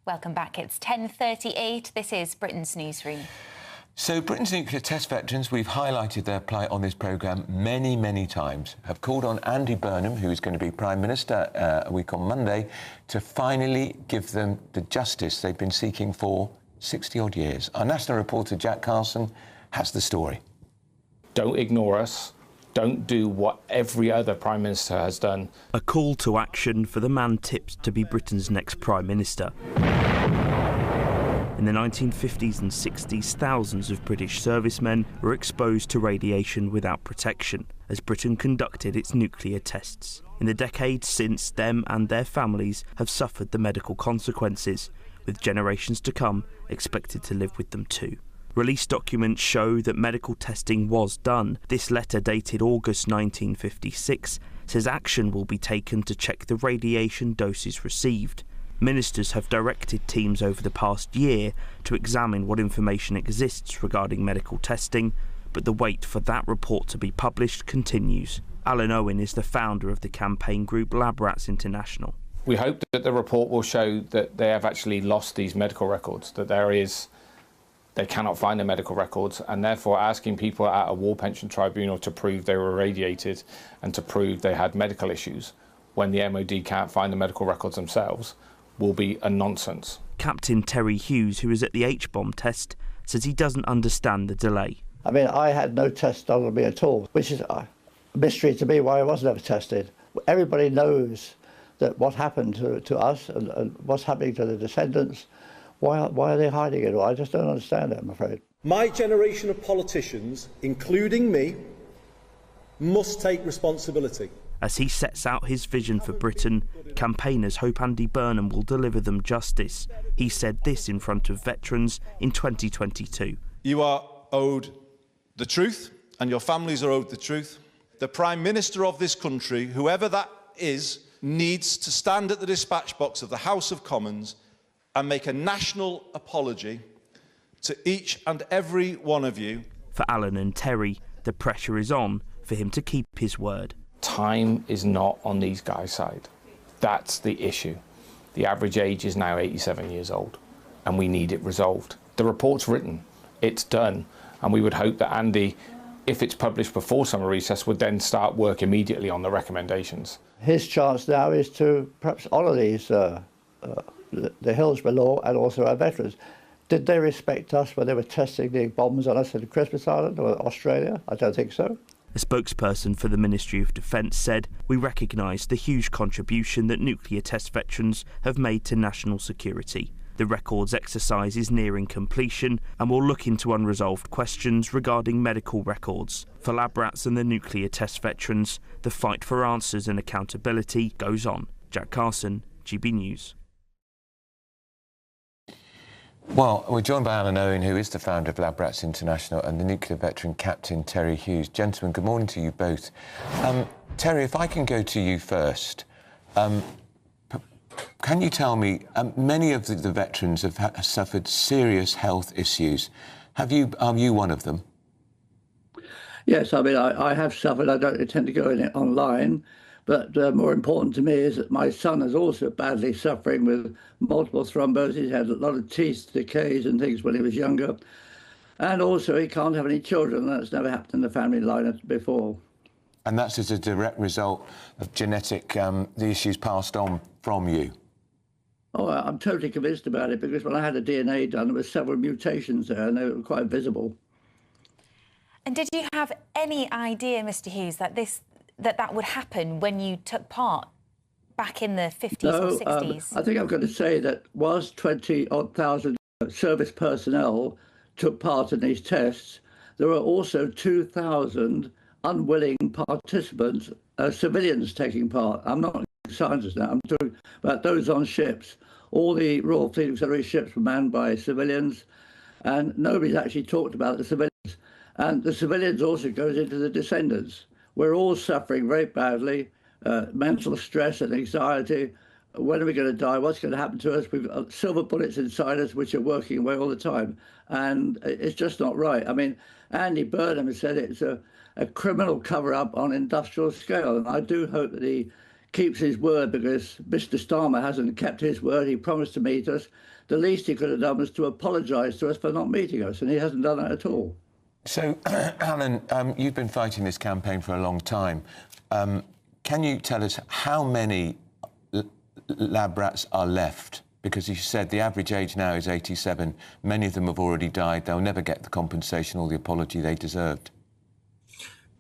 Welcome back. It's 10:38. This is Britain's Newsroom. So Britain's nuclear test veterans, we've highlighted their plight on this programme many, many times, have called on Andy Burnham, who is going to be Prime Minister a week on Monday, to finally give them the justice they've been seeking for 60-odd years. Our national reporter, Jack Carson, has the story. Don't ignore us. Don't do what every other Prime Minister has done. A call to action for the man tipped to be Britain's next Prime Minister. In the 1950s and 60s, thousands of British servicemen were exposed to radiation without protection as Britain conducted its nuclear tests. In the decades since, them and their families have suffered the medical consequences, with generations to come expected to live with them too. Released documents show that medical testing was done. This letter, dated August 1956, says action will be taken to check the radiation doses received. Ministers have directed teams over the past year to examine what information exists regarding medical testing, but the wait for that report to be published continues. Alan Owen is the founder of the campaign group Lab Rats International. We hope that the report will show that they have actually lost these medical records, that they cannot find the medical records, and therefore asking people at a war pension tribunal to prove they were irradiated and to prove they had medical issues when the MOD can't find the medical records themselves will be a nonsense. Captain Terry Hughes, who was at the H-bomb test, says he doesn't understand the delay. I mean, I had no test done on me at all, which is a mystery to me why I was never tested. Everybody knows that what happened to us and what's happening to the descendants. Why are they hiding it all? I just don't understand it, I'm afraid. My generation of politicians, including me, must take responsibility. As he sets out his vision for Britain, campaigners hope Andy Burnham will deliver them justice. He said this in front of veterans in 2022. You are owed the truth, and your families are owed the truth. The Prime Minister of this country, whoever that is, needs to stand at the dispatch box of the House of Commons and make a national apology to each and every one of you. For Alan and Terry, the pressure is on for him to keep his word. Time is not on these guys' side. That's the issue. The average age is now 87 years old, and we need it resolved. The report's written, it's done, and we would hope that Andy, if it's published before summer recess, would then start work immediately on the recommendations. His chance now is to perhaps honour these, the Hillsborough Law and also our veterans. Did they respect us when they were testing the bombs on us in Christmas Island or Australia? I don't think so. A spokesperson for the Ministry of Defence said, "We recognise the huge contribution that nuclear test veterans have made to national security. The records exercise is nearing completion and will look into unresolved questions regarding medical records. For Lab Rats and the nuclear test veterans, the fight for answers and accountability goes on." Jack Carson, GB News. Well, we're joined by Alan Owen, who is the founder of Lab Rats International, and the nuclear veteran Captain Terry Hughes. Gentlemen, good morning to you both. Terry, if I can go to you first, can you tell me, many of the veterans have suffered serious health issues. Are you one of them? Yes, I mean, I have suffered. I don't intend to go in it online. But more important to me is that my son is also badly suffering with multiple thrombosis. He had a lot of teeth decays and things when he was younger. And also he can't have any children. That's never happened in the family line before. And that's as a direct result of genetic, the issues passed on from you? Oh, I'm totally convinced about it, because when I had a DNA done, there were several mutations there and they were quite visible. And did you have any idea, Mr. Hughes, that that would happen when you took part back in the 50s or 60s? I think I've got to say that whilst 20-odd thousand service personnel took part in these tests, there were also 2,000 unwilling participants, civilians taking part. I'm not scientists now, I'm talking about those on ships. All the Royal Fleet Auxiliary ships were manned by civilians, and nobody's actually talked about the civilians. And the civilians also goes into the descendants. We're all suffering very badly, mental stress and anxiety. When are we going to die? What's going to happen to us? We've got silver bullets inside us, which are working away all the time. And it's just not right. I mean, Andy Burnham has said it's a criminal cover-up on industrial scale. And I do hope that he keeps his word because Mr. Starmer hasn't kept his word. He promised to meet us. The least he could have done was to apologise to us for not meeting us, and he hasn't done that at all. So, Alan, you've been fighting this campaign for a long time. Can you tell us how many lab rats are left? Because you said the average age now is 87. Many of them have already died. They'll never get the compensation or the apology they deserved.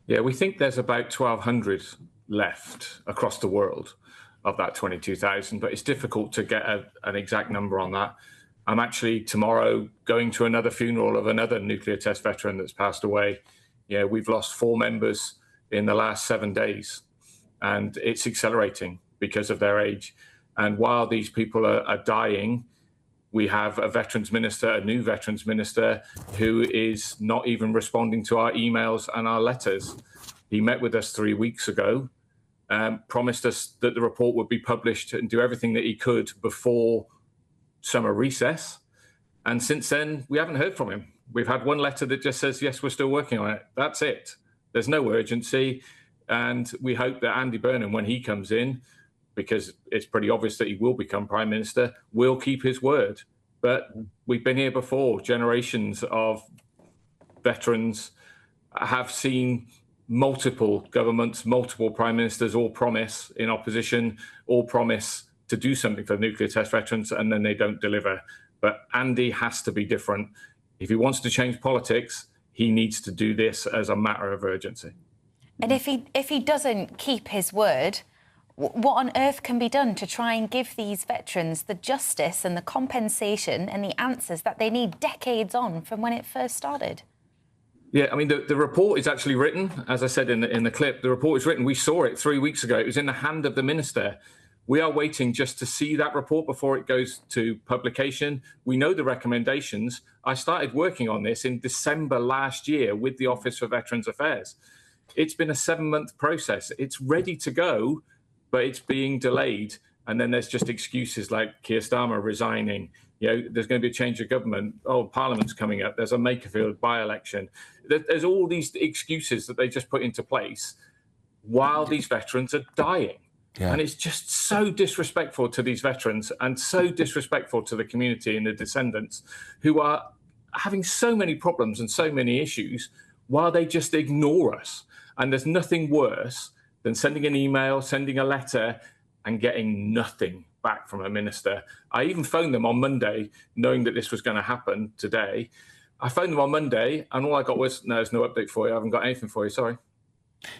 Yeah, we think there's about 1,200 left across the world of that 22,000, but it's difficult to get an exact number on that. I'm actually tomorrow going to another funeral of another nuclear test veteran that's passed away. Yeah, we've lost 4 members in the last 7 days, and it's accelerating because of their age. And while these people are dying, we have a veterans minister, a new veterans minister, who is not even responding to our emails and our letters. He met with us 3 weeks ago, promised us that the report would be published and do everything that he could before summer recess. And since then, we haven't heard from him. We've had one letter that just says, yes, we're still working on it. That's it. There's no urgency. And we hope that Andy Burnham, when he comes in, because it's pretty obvious that he will become Prime Minister, will keep his word. But we've been here before. Generations of veterans have seen multiple governments, multiple Prime Ministers all promise in opposition, all promise to do something for nuclear test veterans, and then they don't deliver. But Andy has to be different. If he wants to change politics, he needs to do this as a matter of urgency. And if he doesn't keep his word, what on earth can be done to try and give these veterans the justice and the compensation and the answers that they need decades on from when it first started? Yeah, I mean, the report is actually written, as I said in the clip, the report is written. We saw it 3 weeks ago. It was in the hand of the minister. We are waiting just to see that report before it goes to publication. We know the recommendations. I started working on this in December last year with the Office for Veterans Affairs. It's been a 7-month process. It's ready to go, but it's being delayed. And then there's just excuses like Keir Starmer resigning. You know, there's going to be a change of government. Oh, Parliament's coming up. There's a Makerfield by-election. There's all these excuses that they just put into place while these veterans are dying. Yeah. And it's just so disrespectful to these veterans and so disrespectful to the community and the descendants who are having so many problems and so many issues while they just ignore us. And there's nothing worse than sending an email, sending a letter and getting nothing back from a minister. I even phoned them on Monday, knowing that this was going to happen today. I phoned them on Monday and all I got was, no, there's no update for you. I haven't got anything for you, sorry.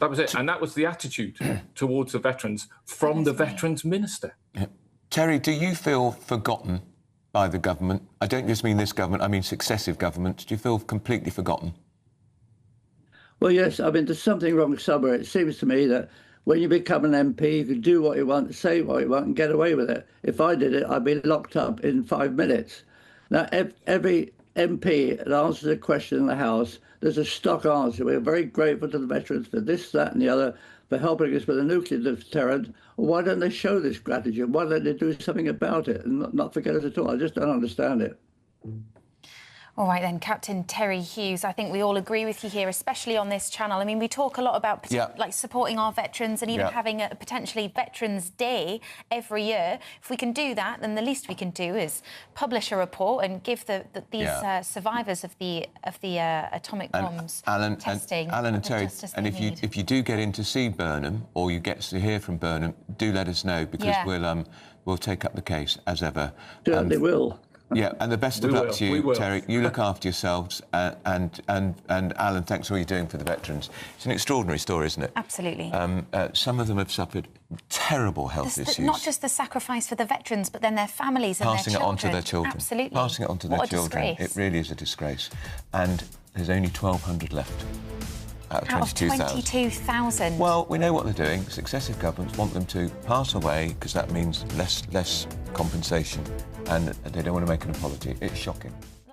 That was it. And that was the attitude towards the veterans from the veterans minister. Yeah. Terry, do you feel forgotten by the government? I don't just mean this government, I mean successive governments. Do you feel completely forgotten? Well, yes. I mean, there's something wrong somewhere. It seems to me that when you become an MP, you can do what you want, say what you want and get away with it. If I did it, I'd be locked up in 5 minutes. Now, every MP that answers a question in the House, there's a stock answer. We're very grateful to the veterans for this, that and the other, for helping us with a nuclear deterrent. Why don't they show this gratitude? Why don't they do something about it and not forget us at all? I just don't understand it. All right then, Captain Terry Hughes, I think we all agree with you here, especially on this channel. I mean, we talk a lot about like supporting our veterans and even having a potentially Veterans Day every year. If we can do that, then the least we can do is publish a report and give these survivors of the atomic bombs testing. Alan and Terry, and if you do get in to see Burnham or you get to hear from Burnham, do let us know because we'll take up the case as ever. Certainly will. Yeah, and the best of luck to you, Terry. You look after yourselves, and Alan, thanks for all you're doing for the veterans. It's an extraordinary story, isn't it? Absolutely. Some of them have suffered terrible health issues. Not just the sacrifice for the veterans, but then their families and passing their children. Passing it on to their children. Absolutely. Passing it on to their children. Disgrace. It really is a disgrace. And there's only 1,200 left. Out of 22,000. Well, we know what they're doing. Successive governments want them to pass away because that means less compensation, and they don't want to make an apology. It's shocking.